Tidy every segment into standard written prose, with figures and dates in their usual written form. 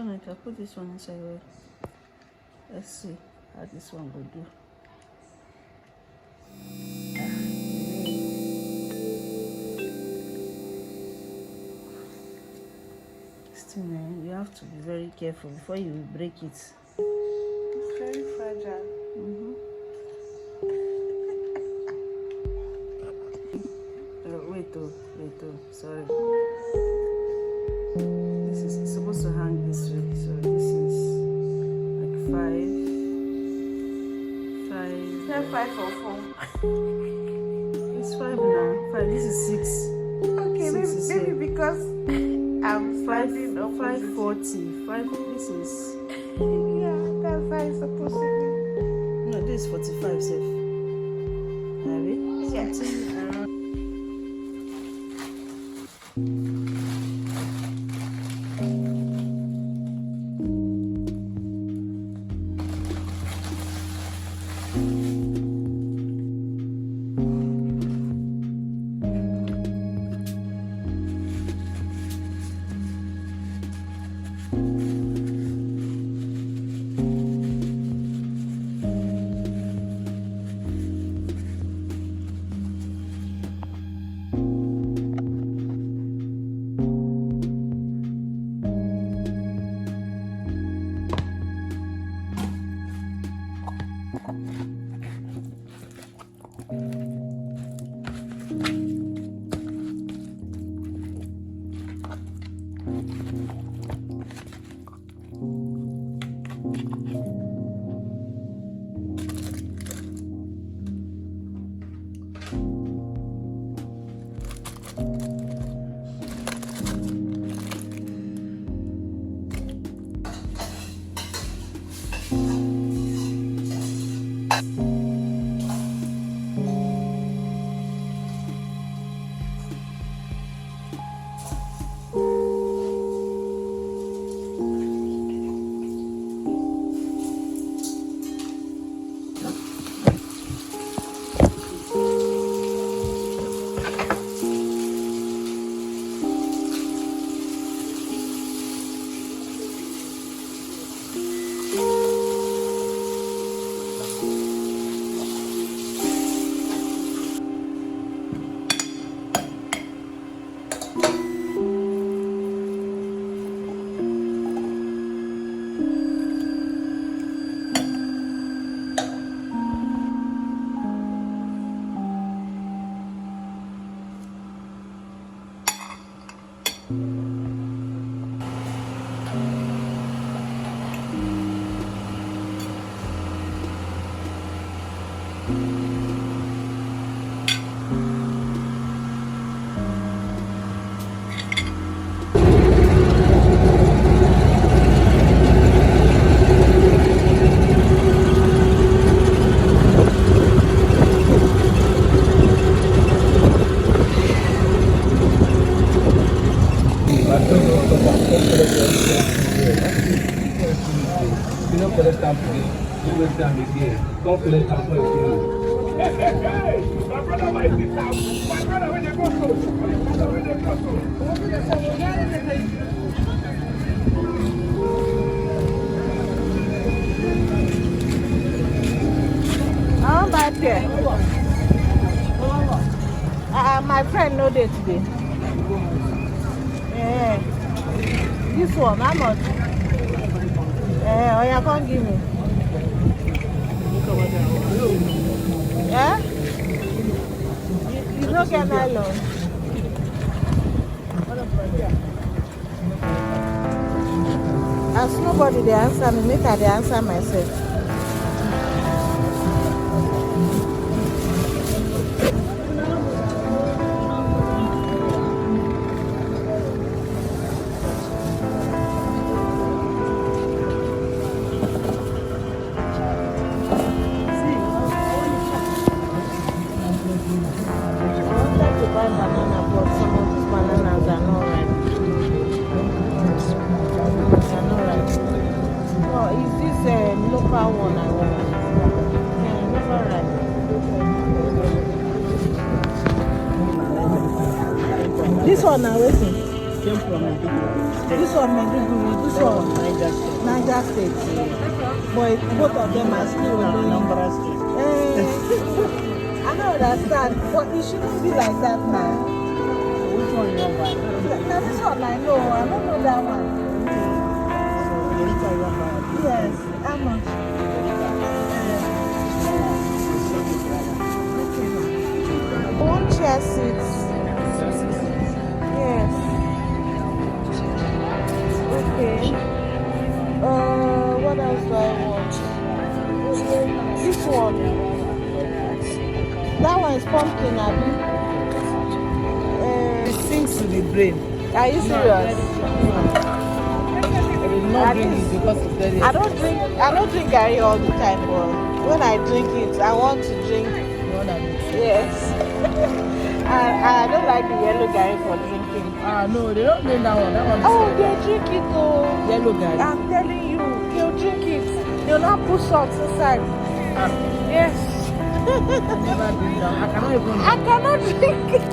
one I can put this one inside well. Let's see how this one will do. Still, you have to be very careful before you break it. It's very fragile. Wait, sorry. This is supposed to hang this way, so this is like 5. Is that 5 or 4? It's 5 now. 5. This is 6. Okay, 6 maybe because I'm 540. 5. This is. Yeah, that's how it's supposed to be. No, this is 45, safe. Have it? Yes. How about here? My friend no day today. Yeah. This one, how much? Oh, you can't give me. Yeah? You don't get nylon. As nobody they answer me, make I they answer myself. This one now, waiting. came from Maiduguri. This one Maiduguri, this one Niger State. Niger State. But both of them are still only. Anambra State. I don't understand, but it shouldn't be like that now. So which one you want buy? Now this one I know, I don't know that one. So the liter you want buy? Yes, how much? One chair seats. Yes. Okay. What else do I want? This one. That one is pumpkin, Abby. It sinks to the brain. Are you serious? I will not drink it because it's very I don't drink Gary all the time, but when I drink it, I want to drink. more than it. Yes. I don't like the yellow Gary for drinking. No, they don't drink that one. That one is Oh, they drink it though. yellow guy. I'm telling you, they'll drink it. They'll not put salt inside. Yes. Never drink that. I cannot even. I cannot drink it.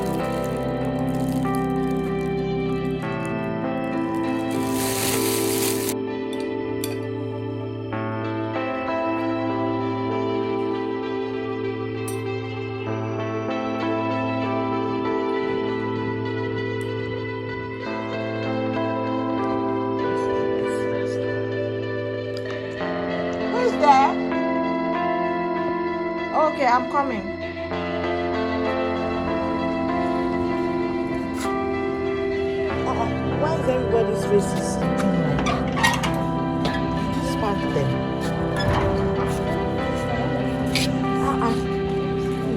Who's there? Okay, I'm coming. Why is everybody's faces? Spark them.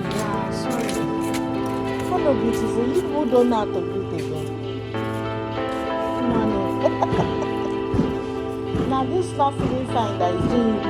Yeah, sorry. Follow beautiful. You people don't know how to greet again. No. Now this is not feeling fine that is doing you.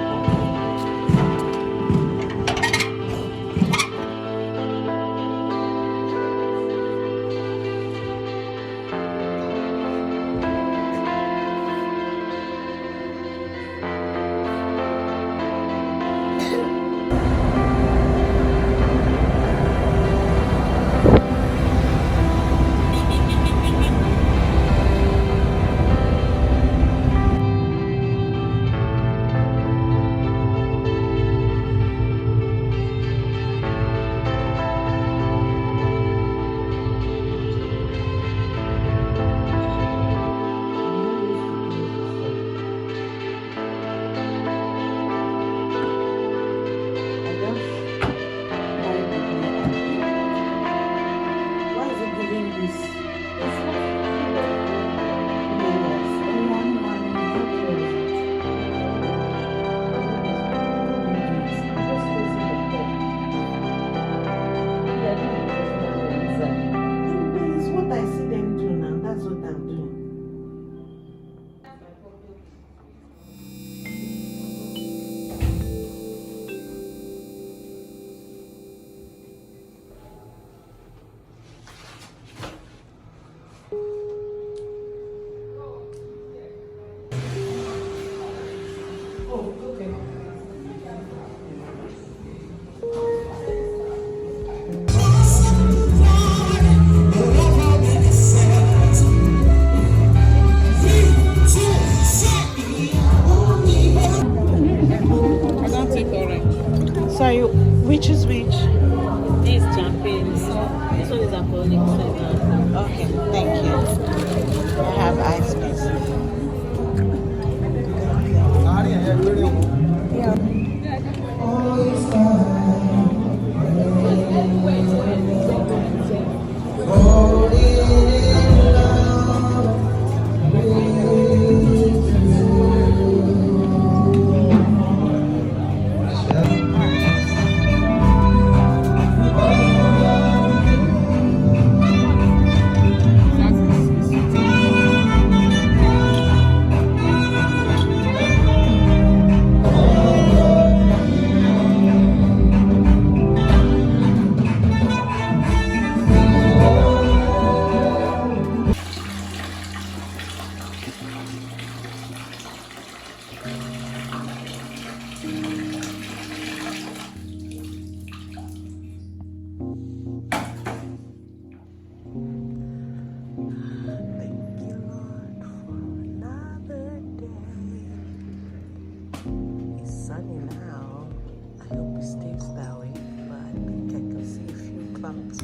Sorry, which is which? This is champagne. This one is alcoholic. Okay, thank you. I have ice cream. hope it stays that way, but I think I can see a few clumps.